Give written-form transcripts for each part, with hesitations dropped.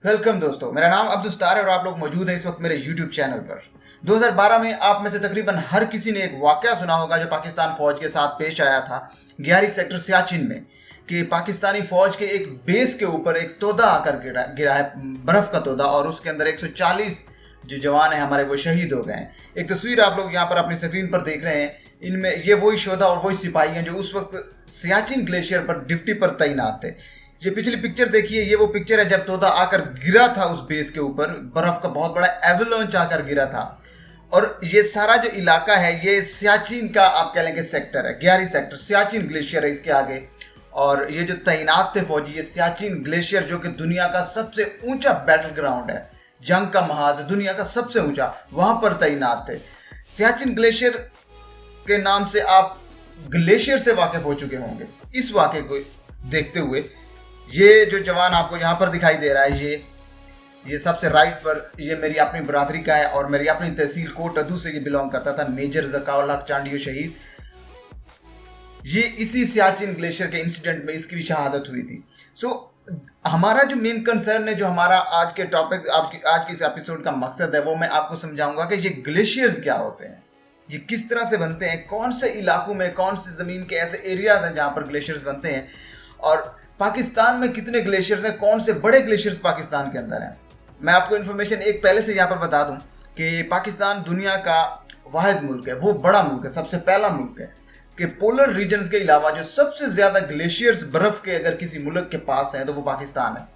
Welcome दोस्तों, मेरा नाम अब्दुल स्टार है और आप लोग मौजूद हैं इस वक्त मेरे YouTube चैनल पर। 2012 में आप में से तकरीबन हर किसी ने एक वाकया सुना होगा जो पाकिस्तान फौज के साथ पेश आया था 11 सेक्टर सियाचिन में, कि पाकिस्तानी फौज के एक बेस के ऊपर एक तोदा आकर गिरा है, बर्फ का तोदा, और उसके अंदर 140 जो जवान हैं हमारे वो शहीद हो गए हैं। एक तस्वीर आप लोग यहाँ पर अपनी स्क्रीन पर देख रहे हैं। इनमें ये वही शोधा और वही सिपाही हैं जो उस वक्त सियाचिन ग्लेशियर पर ड्यूटी पर तैनात थे। ये पिछली पिक्चर देखिए, ये वो पिक्चर है जब तोदा आकर गिरा था उस बेस के ऊपर, बर्फ का बहुत बड़ा एवलांच आकर गिरा था। और ये सारा जो इलाका है ये सियाचिन का आप कह लेंगे सेक्टर है, 11 सेक्टर सियाचिन ग्लेशियर है इसके आगे। और ये जो तैनात थे फौजी, ये सियाचिन ग्लेशियर जो कि दुनिया का सबसे ऊंचा बैटल ग्राउंड है, जंग का महाज, दुनिया का सबसे ऊंचा, वहां पर तैनात थे। सियाचिन ग्लेशियर के नाम से आप ग्लेशियर से वाकिफ हो चुके होंगे। इस वाक़े को देखते हुए ये जो जवान आपको यहाँ पर दिखाई दे रहा है, ये सबसे राइट पर, ये मेरी अपनी बरादरी का है और मेरी अपनी तहसील कोट अदू से ये बिलोंग करता था। मेजर ज़काउल हक चांडियो शहीद, ये इसी सियाचिन ग्लेशियर के इंसिडेंट में इसकी भी शहादत हुई थी। हमारा जो मेन कंसर्न है, जो हमारा आज के टॉपिक, आज के इस एपिसोड का मकसद है, वो मैं आपको समझाऊंगा कि ये ग्लेशियर्स क्या होते हैं, ये किस तरह से बनते हैं, कौन से इलाकों में, कौन सी ज़मीन के ऐसे एरियाज हैं जहाँ पर ग्लेशियर्स बनते हैं, और पाकिस्तान में कितने ग्लेशियर्स हैं, कौन से बड़े ग्लेशियर्स पाकिस्तान के अंदर हैं। मैं आपको इन्फॉर्मेशन एक पहले से यहाँ पर बता दूं कि पाकिस्तान दुनिया का वाहिद मुल्क है, वो बड़ा मुल्क है, सबसे पहला मुल्क है कि पोलर रीजन्स के अलावा जो सबसे ज़्यादा ग्लेशियर्स बर्फ़ के अगर किसी मुल्क के पास हैं तो वो पाकिस्तान है।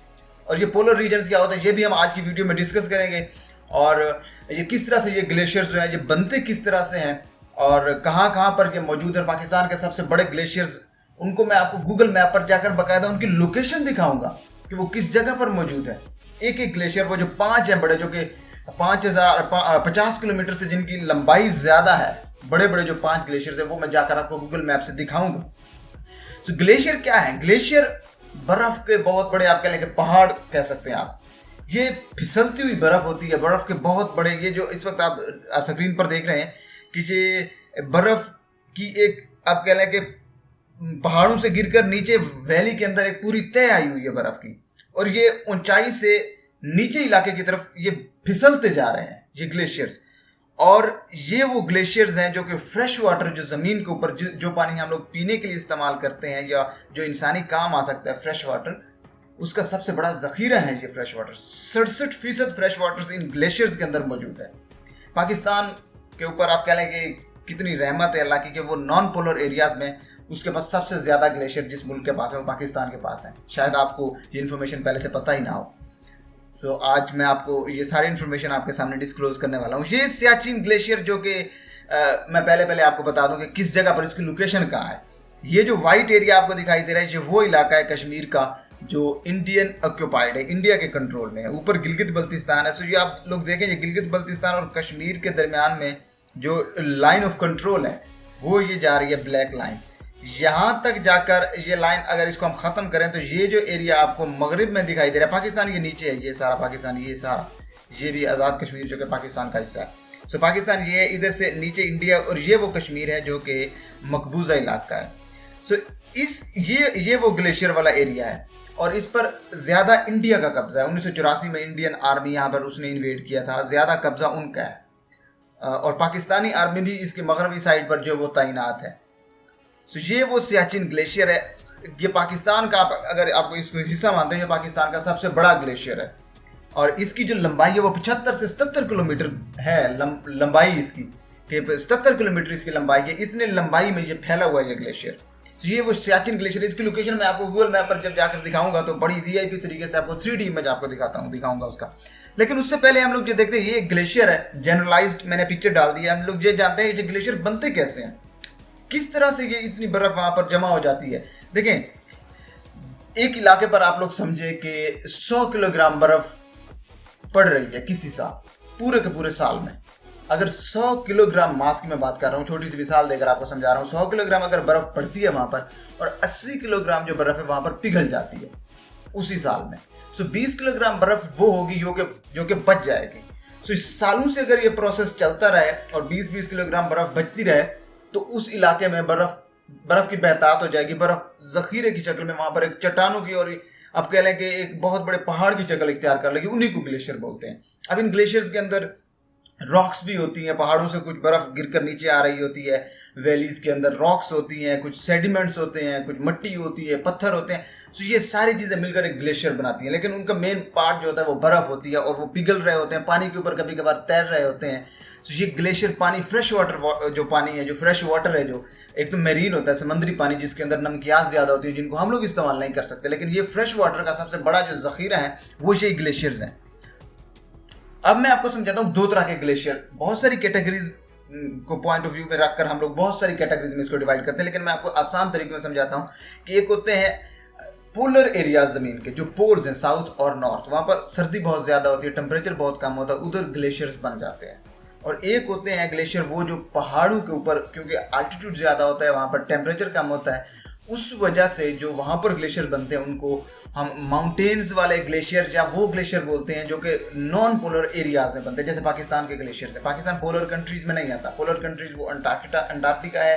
और ये पोलर रीजन्स क्या होते हैं ये भी हम आज की वीडियो में डिस्कस करेंगे, और ये किस तरह से ये ग्लेशियर्स जो हैं ये बनते किस तरह से हैं और कहाँ कहाँ पर ये मौजूद है। पाकिस्तान के सबसे बड़े ग्लेशियर्स, उनको मैं आपको गूगल मैप पर जाकर बाकायदा उनकी लोकेशन दिखाऊंगा कि वो किस जगह पर मौजूद है। एक एक ग्लेशियर, वो जो 5 हैं बड़े, जो कि 50 किलोमीटर से जिनकी लंबाई ज़्यादा है, बड़े बड़े जो 5 ग्लेशियर्स हैं वो मैं जाकर आपको गूगल मैप से दिखाऊंगा। तो ग्लेशियर क्या है? ग्लेशियर बर्फ़ के बहुत बड़े, आप कह लेंगे पहाड़ कह सकते हैं आप, ये फिसलती हुई बर्फ़ होती है, बर्फ़ के बहुत बड़े, ये जो इस वक्त आप स्क्रीन पर देख रहे हैं कि ये बर्फ़ की एक, आप कह लें कि पहाड़ों से गिरकर नीचे वैली के अंदर एक पूरी तह आई हुई है बर्फ की, और ये ऊंचाई से नीचे इलाके की तरफ ये फिसलते जा रहे हैं ये ग्लेशियर्स। और ये वो ग्लेशियर्स हैं जो कि फ्रेश वाटर, जो ज़मीन के ऊपर जो पानी हम लोग पीने के लिए इस्तेमाल करते हैं या जो इंसानी काम आ सकता है, फ्रेश वाटर, उसका सबसे बड़ा ज़ख़ीरा है ये fresh water. 67% fresh water in glaciers के अंदर मौजूद है। पाकिस्तान के ऊपर आप कह लें कि कितनी रहमत है अल्लाह की कि वो नॉन पोलर एरियाज़ में उसके पास सबसे ज़्यादा ग्लेशियर जिस मुल्क के पास है वो पाकिस्तान के पास है। शायद आपको ये इन्फॉर्मेशन पहले से पता ही ना हो। आज मैं आपको ये सारी इन्फॉर्मेशन आपके सामने डिस्क्लोज करने वाला हूँ। ये सियाचिन ग्लेशियर जो कि मैं पहले आपको बता दूं कि किस जगह पर इसकी लोकेशन कहाँ है। ये जो वाइट एरिया आपको दिखाई दे रहा है, ये वो इलाका है कश्मीर का जो इंडियन ऑक्यूपाइड है, इंडिया के कंट्रोल में है। ऊपर गिलगित बल्तिस्तान है। ये आप लोग देखें, ये गिलगित बल्तिस्तान और कश्मीर के दरमियान में जो लाइन ऑफ कंट्रोल है वो ये जा रही है, ब्लैक लाइन। यहाँ तक जाकर ये लाइन, अगर इसको हम ख़त्म करें तो ये जो एरिया आपको मगरिब में दिखाई दे रहा है, पाकिस्तान के नीचे है, ये सारा पाकिस्तान, ये सारा, ये भी आज़ाद कश्मीर जो कि पाकिस्तान का हिस्सा है। पाकिस्तान ये है, इधर से नीचे इंडिया, और ये वो कश्मीर है जो कि मकबूजा इलाका है। ये वो ग्लेशियर वाला एरिया है और इस पर ज़्यादा इंडिया का कब्जा है। 1984 में इंडियन आर्मी यहाँ पर उसने इन्वेड किया था, ज़्यादा कब्जा उनका है, और पाकिस्तानी आर्मी भी इसके मगरबी साइड पर जो वो तैनात है। ये वो सियाचिन ग्लेशियर है। ये पाकिस्तान का, अगर आपको इसको हिस्सा मानते हैं, ये पाकिस्तान का सबसे बड़ा ग्लेशियर है और इसकी जो लंबाई है वो 75 से 77 किलोमीटर है लंबाई इसकी, कि 77 किलोमीटर इसकी लंबाई है। इतने लंबाई में ये फैला हुआ है ये ग्लेशियर। ये वो सियाचिन ग्लेशियर, इसकी लोकेशन मैं आपको गूगल मैप पर जब जाकर दिखाऊंगा तो बड़ी वीआईपी तरीके से आपको 3D इमेज आपको दिखाऊंगा उसका। लेकिन उससे पहले हम लोग ये देखते हैं, ये ग्लेशियर है, जनरलाइज्ड मैंने पिक्चर डाल दिया। हम लोग ये जानते हैं ये ग्लेशियर बनते कैसे हैं, किस तरह से ये इतनी बर्फ वहां पर जमा हो जाती है। देखें, एक इलाके पर आप लोग समझे कि 100 किलोग्राम बर्फ पड़ रही है किसी साल, पूरे के पूरे साल में। अगर 100 किलोग्राम मास की मैं बात कर रहा हूँ, छोटी सी मिसाल देकर आपको समझा रहा हूँ, 100 किलोग्राम अगर बर्फ पड़ती है वहां पर और 80 किलोग्राम जो बर्फ है वहां पर पिघल जाती है उसी साल में, 20 किलोग्राम बर्फ वो होगी जो कि बच जाएगी। इस सालों से अगर ये प्रोसेस चलता रहे और 20-20 किलोग्राम बर्फ बचती रहे तो उस इलाके में बर्फ की बहतात हो जाएगी। बर्फ जखीरे की शक्ल में वहां पर एक चट्टानों की और अब कह लें कि एक बहुत बड़े पहाड़ की शक्ल इख्तियार कर लेगी, उन्हीं को ग्लेशियर बोलते हैं। अब इन ग्लेशियर्स के अंदर रॉक्स भी होती हैं, पहाड़ों से कुछ बर्फ गिरकर नीचे आ रही होती है, वैलीज के अंदर रॉक्स होती हैं, कुछ सेडिमेंट्स होते हैं, कुछ मिट्टी होती है, पत्थर होते हैं। तो ये सारी चीज़ें मिलकर एक ग्लेशियर बनाती हैं, लेकिन उनका मेन पार्ट जो होता है वो बर्फ होती है और वो पिघल रहे होते हैं, पानी के ऊपर कभी कभार तैर रहे होते हैं। तो ये ग्लेशियर पानी, फ्रेश वाटर जो पानी है, जो फ्रेश वाटर है, जो एक तो मेरीन होता है, समुद्री पानी जिसके अंदर नमकियास ज़्यादा होती है, जिनको हम लोग इस्तेमाल नहीं कर सकते, लेकिन ये फ्रेश वाटर का सबसे बड़ा जो ज़ख़ीरा है वो ये ग्लेशियर्स हैं। अब मैं आपको समझाता हूँ दो तरह के ग्लेशियर। बहुत सारी कैटेगरीज को पॉइंट ऑफ व्यू में रखकर हम लोग बहुत सारी कैटेगरीज में इसको डिवाइड करते हैं, लेकिन मैं आपको आसान तरीके में समझाता हूँ कि एक होते हैं पोलर एरियाज, ज़मीन के जो पोल्स हैं साउथ और नॉर्थ, वहाँ पर सर्दी बहुत ज़्यादा होती है, टेम्परेचर बहुत कम होता है, उधर ग्लेशियर्स बन जाते हैं। और एक होते हैं ग्लेशियर वो जो पहाड़ों के ऊपर, क्योंकि आल्टीट्यूड ज़्यादा होता है, वहाँ पर टेम्परेचर कम होता है, उस वजह से जो वहाँ पर ग्लेशियर बनते हैं उनको हम माउंटेन्स वाले ग्लेशियर या वो ग्लेशियर बोलते हैं जो कि नॉन पोलर एरियाज में बनते हैं। जैसे पाकिस्तान के ग्लेशियर है, पाकिस्तान पोलर कंट्रीज में नहीं आता। पोलर कंट्रीज वो अंटार्कटिका है,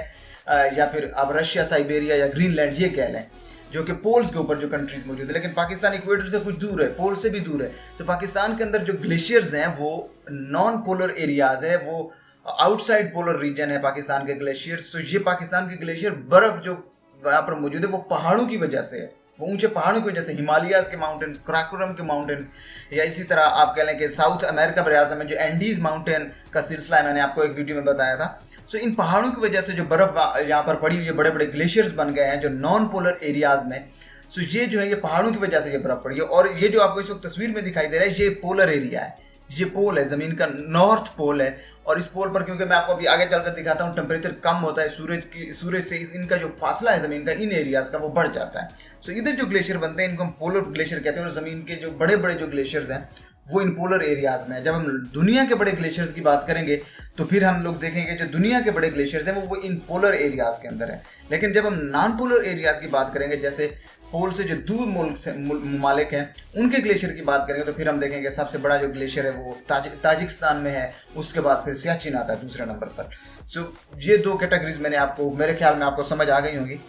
या फिर आप रशिया, साइबेरिया या ग्रीनलैंड ये कह लें, जो कि पोल्स के ऊपर जो कंट्रीज मौजूद है। लेकिन पाकिस्तान इक्वेटर से कुछ दूर है, पोल से भी दूर है। तो पाकिस्तान के अंदर जो ग्लेशियर्स हैं वो नॉन पोलर एरियाज है, वो आउटसाइड पोलर रीजन है पाकिस्तान के ग्लेशियर्स। तो ये पाकिस्तान के ग्लेशियर बर्फ जो वहाँ पर मौजूद है वो पहाड़ों की वजह से है, वो ऊंचे पहाड़ों की वजह से, हिमालयाज के माउंटेन्स, कराकोरम के माउंटेन्स, या इसी तरह आप कह लें कि साउथ अमेरिका बराज़म में जो एंडीज माउंटेन का सिलसिला है, मैंने आपको एक वीडियो में बताया था। सो इन पहाड़ों की वजह से जो बर्फ यहाँ पर पड़ी हुई है, बड़े बड़े ग्लेशियर्स बन गए हैं जो नॉन पोलर एरियाज में। सो ये जो है ये पहाड़ों की वजह से ये बर्फ पड़ी है। और ये जो आपको इस वक्त तस्वीर में दिखाई दे रहा है ये पोलर एरिया है, ये पोल है, ज़मीन का नॉर्थ पोल है। और इस पोल पर, क्योंकि मैं आपको अभी आगे चलकर दिखाता हूँ, टेम्परेचर कम होता है, सूरज से इनका जो फासला है ज़मीन का इन एरियाज़ का वो बढ़ जाता है। सो इधर जो ग्लेशियर बनते हैं इनको हम पोलर ग्लेशियर कहते हैं। और ज़मीन के जो बड़े बड़े जो ग्लेशियर्स हैं वो इन पोलर एरियाज़ में है। जब हम दुनिया के बड़े ग्लेशियर्स की बात करेंगे तो फिर हम लोग देखेंगे जो दुनिया के बड़े ग्लेशियर्स हैं वो इन पोलर एरियाज़ के अंदर है। लेकिन जब हम नॉन पोलर एरियाज़ की बात करेंगे, जैसे पोल से जो दूर मुल्क से ममालिक हैं उनके ग्लेशियर की बात करेंगे, तो फिर हम देखेंगे सबसे बड़ा जो ग्लेशियर है वो ताजिकिस्तान में है, उसके बाद फिर सियाचिन आता है दूसरे नंबर पर। सो ये दो कैटेगरीज मैंने आपको, मेरे ख्याल में आपको समझ आ गई होंगी।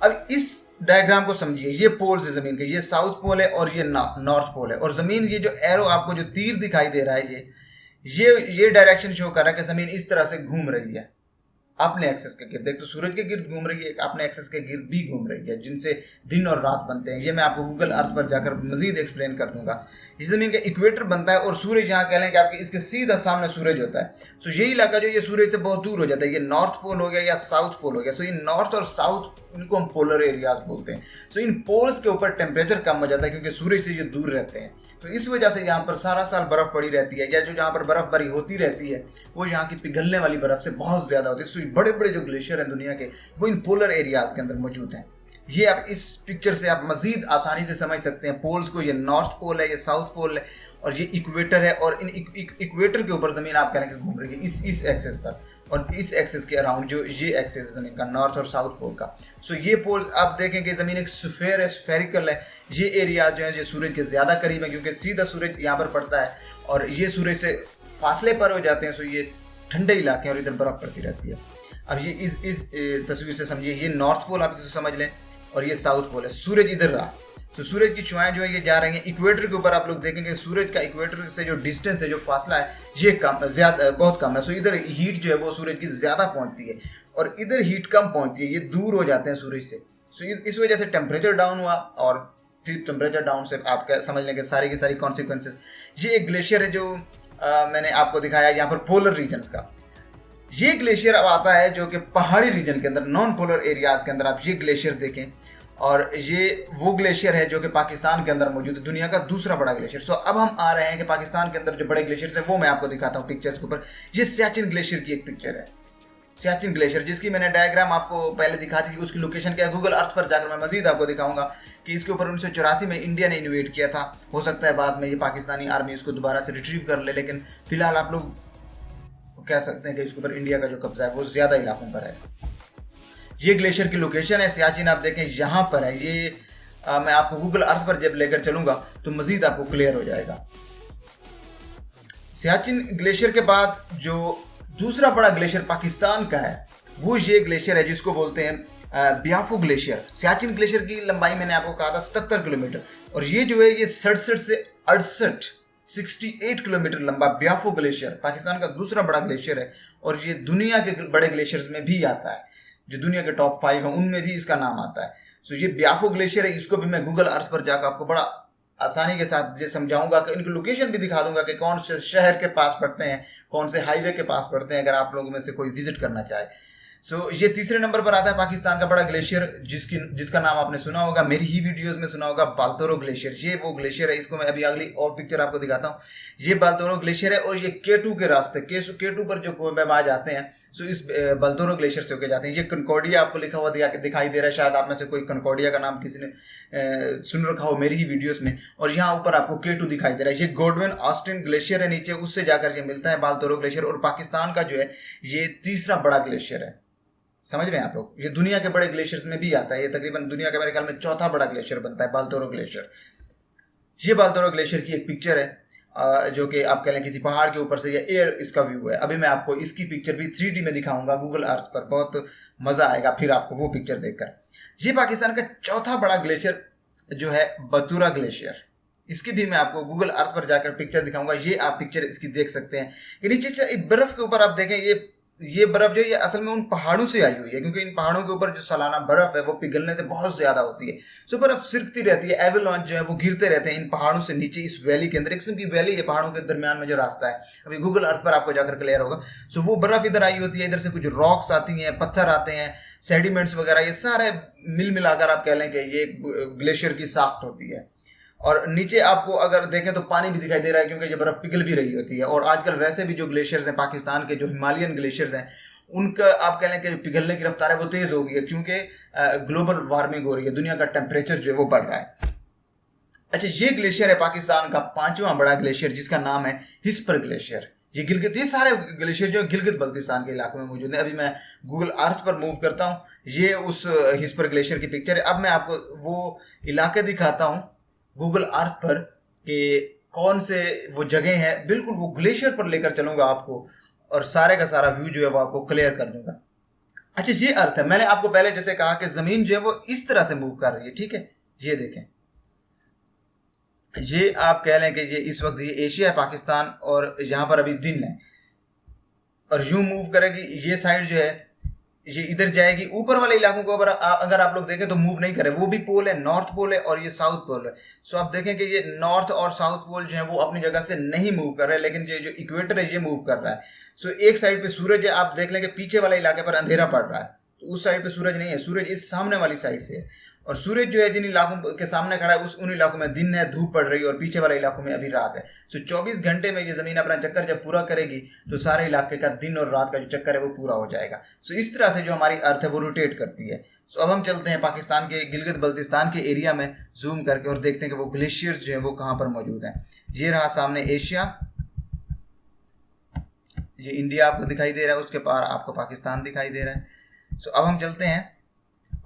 अब इस डायग्राम को समझिए, ये पोल्स है ज़मीन के, ये साउथ पोल है और ये नॉर्थ पोल है। और ज़मीन, ये जो एरो आपको जो तीर दिखाई दे रहा है, ये डायरेक्शन शो कर रहा है कि ज़मीन इस तरह से घूम रही है अपने एक्सेस के गिर्द। एक तो सूरज के गिर्द घूम रही है, अपने एक्सेस के गिर्द भी घूम रही है, जिनसे दिन और रात बनते हैं। ये मैं आपको गूगल अर्थ पर जाकर मजीद एक्सप्लेन कर दूंगा। इस ज़मीन का इक्वेटर बनता है और सूरज यहाँ कह लें कि आपके इसके सीधा सामने सूरज होता है। सो ये इलाका जो ये सूरज से बहुत दूर हो जाता है, ये नॉर्थ पोल हो गया या साउथ पोल हो गया। सो ये नॉर्थ और साउथ, इनको हम पोलर एरियाज बोलते हैं। सो इन पोल्स के ऊपर टेम्परेचर कम हो जाता है क्योंकि सूरज से ये दूर रहते हैं। तो इस वजह से यहाँ पर सारा साल बर्फ़ पड़ी रहती है, या जो जहाँ पर बर्फ़बारी होती रहती है वो यहाँ की पिघलने वाली बर्फ़ से बहुत ज़्यादा होती है। सो बड़े बड़े जो ग्लेशियर हैं दुनिया के वो इन पोलर एरियाज़ के अंदर मौजूद हैं। ये आप इस पिक्चर से आप मज़ीद आसानी से समझ सकते हैं पोल्स को। ये नॉर्थ पोल है, ये साउथ पोल है और ये इक्वेटर है। और इन इक्वेटर के ऊपर ज़मीन आप कहेंगे घूम रही है इस एक्सेस पर, और इस एक्सेस के अराउंड जो ये एक्सेस है ज़मीन का, नॉर्थ और साउथ पोल का। सो ये पोल आप देखेंगे ज़मीन एक स्फेयर है, स्फेरिकल है। ये एरिया जो है ये सूरज के ज़्यादा करीब है क्योंकि सीधा सूरज यहाँ पर पड़ता है और ये सूरज से फासले पर हो जाते हैं। सो ये ठंडे इलाके हैं और इधर बर्फ़ पड़ती रहती है। अब ये इस तस्वीर से समझिए, ये नॉर्थ पोल आप समझ लें और ये साउथ पोल है। सूरज इधर रहा तो सूरज की छुआएं जो है ये जा रही हैं इक्वेटर के ऊपर। आप लोग देखेंगे सूरज का इक्वेटर से जो डिस्टेंस है, जो फासला है, ये बहुत कम है। सो इधर हीट जो है वो सूरज की ज़्यादा पहुंचती है और इधर हीट कम पहुंचती है, ये दूर हो जाते हैं सूरज से। सो इस वजह से टेम्परेचर डाउन हुआ और फिर टेम्परेचर डाउन से आप समझ लेंगे सारी की सारी कॉन्सिक्वेंसेस। ये एक ग्लेशियर है जो मैंने आपको दिखाया यहाँ पर पोलर रीजन्स का। ये ग्लेशियर अब आता है जो कि पहाड़ी रीजन के अंदर, नॉन पोलर एरियाज के अंदर आप ये ग्लेशियर देखें। और ये वो ग्लेशियर है जो कि पाकिस्तान के अंदर मौजूद है, दुनिया का दूसरा बड़ा ग्लेशियर। सो अब हम आ रहे हैं कि पाकिस्तान के अंदर जो बड़े ग्लेशियर्स हैं वो मैं आपको दिखाता हूँ पिक्चर्स के ऊपर। ये सियाचिन ग्लेशियर की एक पिक्चर है, सियाचिन ग्लेशियर, जिसकी मैंने डायग्राम आपको पहले दिखा दी थी। उसकी लोकेशन क्या है, गूगल अर्थ पर जाकर मैं मजीद आपको दिखाऊंगा कि इसके ऊपर 1984 में इंडिया ने इन्वेट किया था। हो सकता है बाद में ये पाकिस्तानी आर्मी इसको दोबारा से रिट्रीव कर ले, लेकिन फिलहाल आप लोग कह सकते हैं कि इसके ऊपर इंडिया का जो कब्जा है वो ज़्यादा इलाकों पर है। ये ग्लेशियर की लोकेशन है सियाचिन, आप देखें यहाँ पर है। ये मैं आपको गूगल अर्थ पर जब लेकर चलूंगा तो मजीद आपको क्लियर हो जाएगा। सियाचिन ग्लेशियर के बाद जो दूसरा बड़ा ग्लेशियर पाकिस्तान का है वो ये ग्लेशियर है जिसको बोलते हैं ब्याफो ग्लेशियर। सियाचिन ग्लेशियर की लंबाई मैंने आपको कहा था 77 किलोमीटर, और ये जो है ये 67 से 68 किलोमीटर लंबा ब्याफो ग्लेशियर पाकिस्तान का दूसरा बड़ा ग्लेशियर है, और ये दुनिया के बड़े ग्लेशियर्स में भी आता है, जो दुनिया के टॉप 5 है उनमें भी इसका नाम आता है। सो ये ब्याफो ग्लेशियर है, इसको भी मैं गूगल अर्थ पर जाकर आपको बड़ा आसानी के साथ ये समझाऊंगा कि इनकी लोकेशन भी दिखा दूंगा कि कौन से शहर के पास पड़ते हैं, कौन से हाईवे के पास पड़ते हैं, अगर आप लोगों में से कोई विजिट करना चाहे। सो ये तीसरे नंबर पर आता है पाकिस्तान का बड़ा ग्लेशियर, जिसका नाम आपने सुना होगा, मेरी ही वीडियोस में सुना होगा, बाल्तोरो ग्लेशियर। ये वो ग्लेशियर है, इसको मैं अभी अगली और पिक्चर आपको दिखाता हूँ। ये बाल्तोरो ग्लेशियर है, और ये केटू के रास्ते केटू पर जो मेहमान जाते हैं, सो इस बाल्तोरो ग्लेशियर से होके जाते हैं। ये कनकॉर्डिया आपको लिखा हुआ दिखाई दे रहा है, शायद आप में से कोई कनकॉर्डिया का नाम किसी ने सुन रखा हो मेरी ही वीडियोस में। और यहाँ ऊपर आपको केटू दिखाई दे रहा है, ये गोडविन ऑस्टिन ग्लेशियर है नीचे, उससे जाकर ये मिलता है बाल्तोरो ग्लेशियर। और पाकिस्तान का जो है ये तीसरा बड़ा ग्लेशियर है, समझ रहे हैं आप लोग। ये दुनिया के बड़े ग्लेशियर्स में भी आता है, ये तकरीबन दुनिया का मेरे ख्याल में चौथा बड़ा ग्लेशियर बनता है बाल्तोरो ग्लेशियर। ये बाल्तोरो ग्लेशियर की एक पिक्चर है, जो कि आप कह लें किसी पहाड़ के ऊपर से ये एयर इसका व्यू है। अभी मैं आपको इसकी पिक्चर भी 3D में दिखाऊंगा गूगल अर्थ पर, बहुत मजा आएगा फिर आपको वो पिक्चर देखकर। ये पाकिस्तान का चौथा बड़ा ग्लेशियर जो है बतूरा ग्लेशियर, इसकी भी मैं आपको गूगल अर्थ पर जाकर पिक्चर दिखाऊंगा। ये आप पिक्चर इसकी देख सकते हैं कि नीचे बर्फ के ऊपर आप देखें, ये बर्फ जो है ये असल में उन पहाड़ों से आई हुई है, क्योंकि इन पहाड़ों के ऊपर जो सालाना बर्फ है वो पिघलने से बहुत ज्यादा होती है। सो बर्फ सिरकती रहती है, एवलांच जो है वो गिरते रहते हैं इन पहाड़ों से नीचे इस वैली के अंदर। एक किस्म की वैली है पहाड़ों के दरमियान में जो रास्ता है, अभी गूगल अर्थ पर आपको जाकर क्लियर होगा। सो वो बर्फ इधर आई होती है, इधर से कुछ रॉक्स आती हैं, पत्थर आते हैं, सेडिमेंट्स वगैरह, ये सारे मिल मिलाकर आप कह लें कि ये ग्लेशियर की साख्त होती है। और नीचे आपको अगर देखें तो पानी भी दिखाई दे रहा है, क्योंकि ये बर्फ पिघल भी रही होती है। और आजकल वैसे भी जो ग्लेशियर्स हैं पाकिस्तान के, जो हिमालयन ग्लेशियर्स हैं, उनका आप कह लें कि पिघलने की रफ्तार है वो तेज हो गई है, क्योंकि ग्लोबल वार्मिंग हो रही है, दुनिया का टेम्परेचर जो है वो बढ़ रहा है। अच्छा, ये ग्लेशियर है पाकिस्तान का पांचवा बड़ा ग्लेशियर, जिसका नाम है हिस्पर ग्लेशियर। ये सारे ग्लेशियर जो गिलगित बल्तिस्तान के इलाके में मौजूद है। अभी मैं गूगल अर्थ पर मूव करता हूँ, ये उस हिस्पर ग्लेशियर की पिक्चर है। अब मैं आपको वो इलाके दिखाता हूँ गूगल अर्थ पर कि कौन से वो जगह है, बिल्कुल वो ग्लेशियर पर लेकर चलूंगा आपको, और सारे का सारा व्यू जो है वो आपको क्लियर कर दूंगा। अच्छा, ये अर्थ है, मैंने आपको पहले जैसे कहा कि जमीन जो है वो इस तरह से मूव कर रही है, ठीक है। ये देखें, ये आप कह लें कि ये इस वक्त ये एशिया है पाकिस्तान, और यहाँ पर अभी दिन है, और यूं मूव करेगी। ये साइड जो है ये इधर जाएगी, ऊपर वाले इलाकों को अगर आप लोग देखें तो मूव नहीं करे, वो भी पोल है, नॉर्थ पोल है और ये साउथ पोल है। सो आप देखें कि ये नॉर्थ और साउथ पोल जो है वो अपनी जगह से नहीं मूव कर रहे हैं, लेकिन ये जो इक्वेटर है ये मूव कर रहा है। सो एक साइड पे सूरज है, आप देख लें कि पीछे वाले इलाके पर अंधेरा पड़ रहा है, तो उस साइड पे सूरज नहीं है, सूरज इस सामने वाली साइड से है। और सूरज जो है जिन इलाकों के सामने खड़ा है उन इलाकों में दिन है, धूप पड़ रही है, और पीछे वाले इलाकों में अभी रात है। सो 24 घंटे में ये जमीन अपना चक्कर जब पूरा करेगी तो सारे इलाके का दिन और रात का जो चक्कर है वो पूरा हो जाएगा। सो इस तरह से जो हमारी अर्थ है वो रोटेट करती है। सो अब हम चलते हैं पाकिस्तान के गिलगित बल्तिस्तान के एरिया में जूम करके, और देखते हैं कि वो ग्लेशियर्स जो है वो कहाँ पर मौजूद हैं। ये रहा सामने एशिया, ये इंडिया आपको दिखाई दे रहा है, उसके पार आपको पाकिस्तान दिखाई दे रहा है। सो अब हम चलते हैं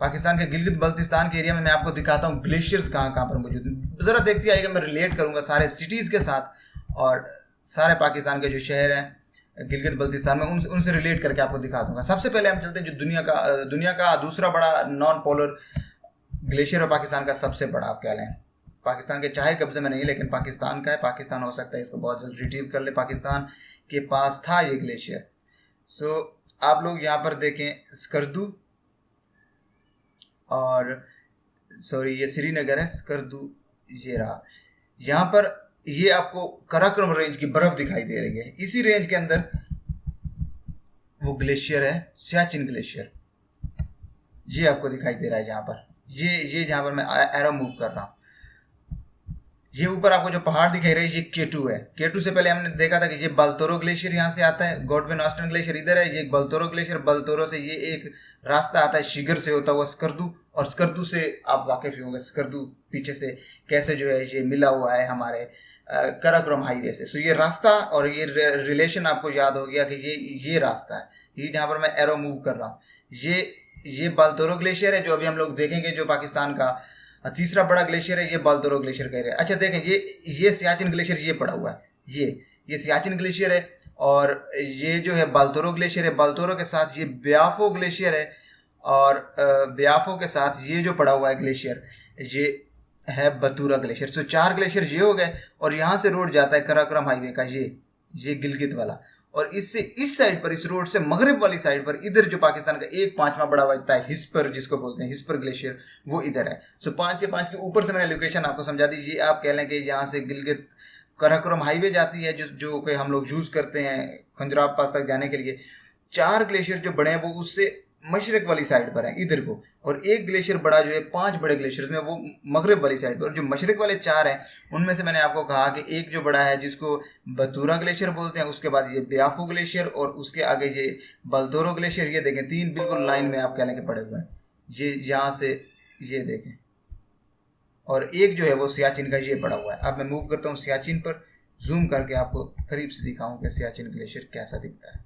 पाकिस्तान के गिलगित बल्तिस्तान के एरिया में, मैं आपको दिखाता हूँ ग्लेशियर्स कहाँ कहाँ पर मौजूद हैं। ज़रा देखते आइएगा, मैं रिलेट करूँगा सारे सिटीज़ के साथ, और सारे पाकिस्तान के जो शहर हैं गिलगित बल्तिस्तान में उनसे रिलेट करके आपको दिखा दूंगा। सबसे पहले हम चलते हैं जो दुनिया का दूसरा बड़ा नॉन पोलर ग्लेशियर है, पाकिस्तान का सबसे बड़ा आप कह लें। पाकिस्तान के चाहे कब्जे में नहीं, लेकिन पाकिस्तान का है, पाकिस्तान हो सकता है इसको बहुत जल्द रिट्रीव कर ले। पाकिस्तान के पास था ये ग्लेशियर। सो आप लोग यहाँ पर देखें स्कर्दू, और सॉरी ये श्रीनगर है, स्कर्दू ये रहा। यहाँ पर ये आपको कराकोरम रेंज की बर्फ दिखाई दे रही है। इसी रेंज के अंदर वो ग्लेशियर है सियाचिन ग्लेशियर, ये आपको दिखाई दे रहा है यहाँ पर। ये जहाँ पर मैं एरो मूव कर रहा हूँ, ये ऊपर आपको जो पहाड़ दिखाई रही है ये केटू है। केटू से पहले हमने देखा था कि ये बाल्तोरो ग्लेशियर यहाँ से आता है, गॉडविन ऑस्टिन ग्लेशियर इधर है, ये बाल्तोरो ग्लेशियर। बाल्तोरो से ये एक रास्ता आता है शिगर से होता हुआ स्कर्दू, और स्कर्दू से आप वाकिफ ही होंगे, स्कर्दू पीछे से कैसे जो है ये मिला हुआ है हमारे कराकोरम हाईवे से। सो ये रास्ता और ये रिलेशन आपको याद हो गया कि ये रास्ता है, ये जहाँ पर मैं एरो मूव कर रहा हूँ। ये बाल्तोरो ग्लेशियर है जो अभी हम लोग देखेंगे, जो पाकिस्तान का तीसरा बड़ा ग्लेशियर है, ये बाल्तोरो ग्लेशियर कह रहे हैं। अच्छा देखें, ये सियाचिन ग्लेशियर ये पड़ा हुआ है, ये सियाचिन ग्लेशियर है, और ये जो है बाल्तोरो ग्लेशियर है। बाल्तोरो के साथ ये ब्याफो ग्लेशियर है, और ब्याफो के साथ ये जो पड़ा हुआ है ग्लेशियर, ये है बतूरा ग्लेशियर। तो 4 ग्लेशियर ये हो गए, और यहाँ से रोड जाता है कराकोरम हाईवे का, ये गिलगित वाला। और इससे इस साइड पर, इस रोड से मगरब वाली साइड पर, इधर जो पाकिस्तान का 1/5 बड़ा बचता है हिस्पर, जिसको बोलते हैं हिस्पर ग्लेशियर, वो इधर है। सो 5 के 5 के ऊपर से मैंने लोकेशन आपको समझा दी। ये आप कह लें कि यहाँ से गिलगित कराकोरम हाईवे जाती है, जो कि हम लोग यूज करते हैं खंजराब पास तक जाने के लिए। 4 ग्लेशियर जो बड़े हैं वो उससे मशरक वाली साइड पर है इधर को, और एक ग्लेशियर बड़ा जो है, 5 बड़े ग्लेशियर्स में, वो मगरब वाली साइड पर। और जो मशरक वाले 4 हैं उनमें से मैंने आपको कहा कि एक जो बड़ा है जिसको बतूरा ग्लेशियर बोलते हैं, उसके बाद ये ब्याफो ग्लेशियर, और उसके आगे ये बलदोरो ग्लेशियर। ये देखें 3 बिल्कुल लाइन में आप कह लें कि पड़े हुए हैं, ये यहाँ से ये देखें। और एक जो है वो सियाचिन का ये पड़ा हुआ है। अब मैं मूव करता हूँ सियाचिन पर, जूम करके आपको करीब से दिखाऊं कि सियाचिन ग्लेशियर कैसा दिखता है।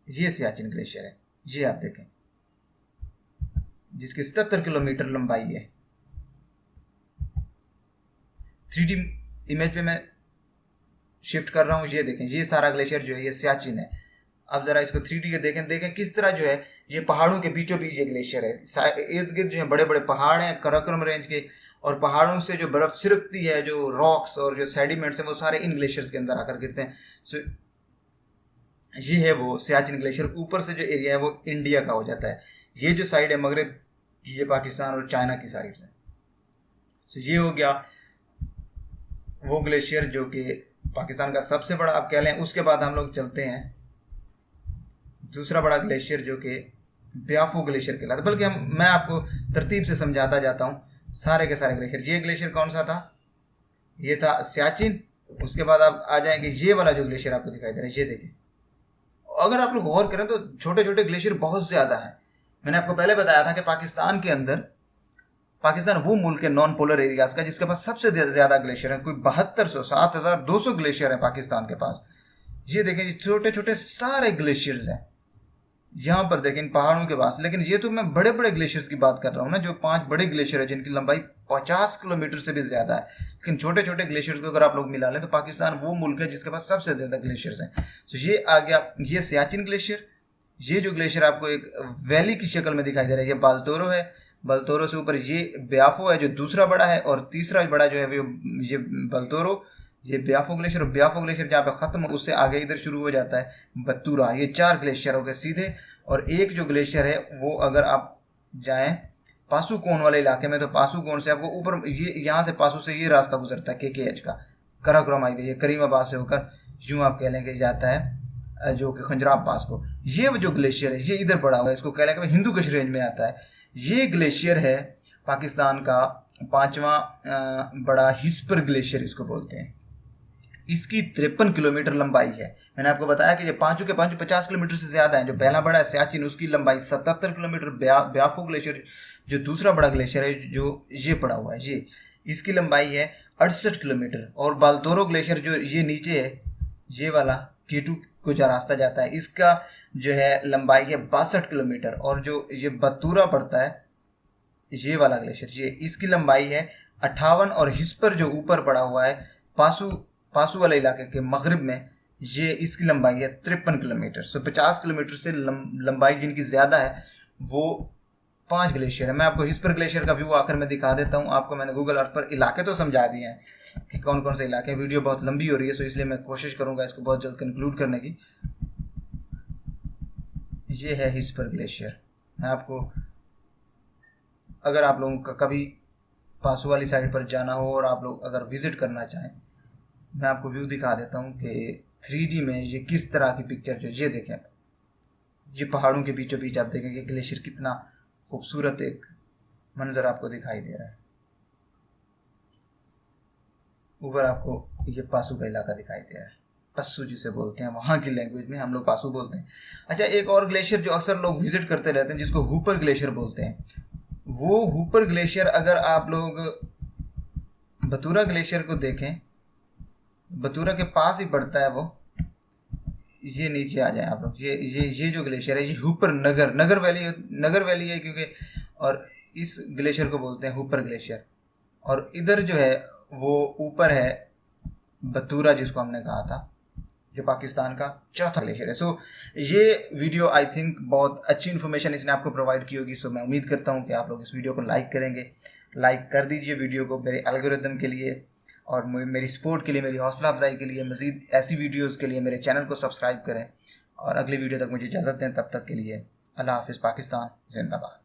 ये सियाचिन ग्लेशियर है, ये आप देखें, जिसकी 77 किलोमीटर लंबाई है। 3D इमेज पे मैं शिफ्ट कर रहा हूँ, ये देखें, ये सारा ग्लेशियर जो है ये सियाचिन है। अब जरा इसको 3D के देखें किस तरह जो है ये पहाड़ों के बीचों बीच ये ग्लेशियर है। इर्द गिर्द जो है बड़े बड़े पहाड़ हैं कराकोरम रेंज के, और पहाड़ों से जो बर्फ सिरकती है, जो रॉक्स और जो सेडिमेंट्स हैं, वो सारे इन ग्लेशियर्स के अंदर आकर गिरते हैं। सो ये है वो सियाचिन ग्लेशियर। ऊपर से जो एरिया है वो इंडिया का हो जाता है। ये जो साइड है मगरब, ये पाकिस्तान और चाइना की साइड से। सो ये हो गया वो ग्लेशियर जो कि पाकिस्तान का सबसे बड़ा आप कह लें। उसके बाद हम लोग चलते हैं दूसरा बड़ा ग्लेशियर जो कि ब्याफो ग्लेशियर कहलाता है। बल्कि मैं आपको तरतीब से समझाता जाता हूँ सारे के सारे ग्लेशियर। ये ग्लेशियर कौन सा था? ये था सियाचिन। उसके बाद आप आ जाएंगे ये वाला जो ग्लेशियर आपको दिखाई दे रहा है, ये देखिए। अगर आप लोग गौर करें तो छोटे छोटे ग्लेशियर बहुत ज्यादा है। मैंने आपको पहले बताया था कि पाकिस्तान के अंदर, पाकिस्तान वो मुल्क है नॉन पोलर एरियाज का जिसके पास सबसे ज्यादा ग्लेशियर है। कोई 7200 7200 ग्लेशियर है पाकिस्तान के पास। ये देखें छोटे छोटे सारे ग्लेशियर्स हैं यहाँ पर देखें इन पहाड़ों के पास। लेकिन ये तो मैं बड़े बड़े ग्लेशियर्स की बात कर रहा हूँ ना, जो 5 बड़े ग्लेशियर है जिनकी लंबाई 50 किलोमीटर से भी ज्यादा है। लेकिन छोटे छोटे ग्लेशियर्स को अगर आप लोग मिला लें तो पाकिस्तान वो मुल्क है जिसके पास सबसे ज्यादा ग्लेशियर्स हैं। तो ये आ गया ये सियाचिन ग्लेशियर। ये जो ग्लेशियर आपको एक वैली की शक्ल में दिखाई दे रहा है, ये बाल्तोरो है। बाल्तोरो से ऊपर ये ब्याफो है जो दूसरा बड़ा है, और तीसरा बड़ा जो है वो ये बाल्तोरो, ये ब्याफो ग्लेशियर। और ब्याफो ग्लेशियर जहाँ पे खत्म हो उससे आगे इधर शुरू हो जाता है बतूरा। ये 4 ग्लेशियर हो गए सीधे। और एक जो ग्लेशियर है वो अगर आप जाएं पासुकोण वाले इलाके में, तो पासुकोण से आपको ऊपर ये यहाँ से पासु से ये रास्ता गुजरता है KKH का, कराकोरम हाईवे, ये करीमाबाद से होकर यूँ आप कह लें कि जाता है जो कि खंजराब पास को। ये जो ग्लेशियर है ये इधर पड़ा हुआ है, इसको कह लें कि हिंदू कश रेंज में आता है। ये ग्लेशियर है पाकिस्तान का 5वां बड़ा हिस्पर ग्लेशियर इसको बोलते हैं। इसकी 53 किलोमीटर लंबाई है। मैंने आपको बताया कि ये 5 के 5 50 किलोमीटर से ज्यादा है। जो पहला बड़ा है सियाचिन, उसकी लंबाई 77 किलोमीटर। ब्याफो ग्लेशियर जो दूसरा बड़ा ग्लेशियर है जो ये पड़ा हुआ है, ये इसकी लंबाई है 68 किलोमीटर। और बाल्तोरो ग्लेशियर जो ये नीचे है, ये वाला K2 को जो रास्ता जाता है, इसका जो है लंबाई है 62 किलोमीटर। और जो ये बतूरा पड़ता है ये वाला ग्लेशियर, ये इसकी लंबाई है 58। और हिस्पर जो ऊपर पड़ा हुआ है पासू वाले इलाके के मगरिब में, ये इसकी लंबाई है 53 किलोमीटर। सो 50 किलोमीटर से लंबाई जिनकी ज्यादा है वो 5 ग्लेशियर है। मैं आपको हिस्पर ग्लेशियर का व्यू आखिर में दिखा देता हूँ। आपको मैंने गूगल अर्थ पर इलाके तो समझा दिए हैं कि कौन कौन से इलाके हैं। वीडियो बहुत लंबी हो रही है, सो इसलिए मैं कोशिश करूंगा इसको बहुत जल्द कंक्लूड करने की। ये है हिस्पर ग्लेशियर। मैं आपको, अगर आप लोगों का कभी पासू वाली साइड पर जाना हो और आप लोग अगर विजिट करना चाहें, मैं आपको व्यू दिखा देता हूँ कि 3D में ये किस तरह की पिक्चर जो ये देखें, ये पहाड़ों के बीचों बीच आप देखें कि ग्लेशियर कितना खूबसूरत एक मंजर आपको दिखाई दे रहा है। ऊपर आपको ये पासू का इलाका दिखाई दे रहा है, पस्सू जिसे बोलते हैं वहाँ की लैंग्वेज में, हम लोग पासू बोलते हैं। अच्छा, एक और ग्लेशियर जो अक्सर लोग विजिट करते रहते हैं जिसको हुपर ग्लेशियर बोलते हैं, वो हुपर ग्लेशियर अगर आप लोग बतूरा ग्लेशियर को देखें, बतूरा के पास ही पड़ता है वो। ये नीचे आ जाए आप लोग, ये जो ग्लेशियर है ये हुपर नगर वैली है क्योंकि, और इस ग्लेशियर को बोलते हैं हुपर ग्लेशियर। और इधर जो है वो ऊपर है बतूरा जिसको हमने कहा था, जो पाकिस्तान का चौथा ग्लेशियर है। सो ये वीडियो आई थिंक बहुत अच्छी इन्फॉर्मेशन इसने आपको प्रोवाइड की होगी। सो मैं उम्मीद करता हूँ कि आप लोग इस वीडियो को लाइक करेंगे। लाइक कर दीजिए वीडियो को मेरे एल्गोरिथम के लिए और मेरी सपोर्ट के लिए, मेरी हौसला अफजाई के लिए। मज़ीद ऐसी वीडियोज़ के लिए मेरे चैनल को सब्सक्राइब करें और अगली वीडियो तक मुझे इजाज़त दें। तब तक के लिए अल्लाह हाफिज़। पाकिस्तान जिंदाबाद।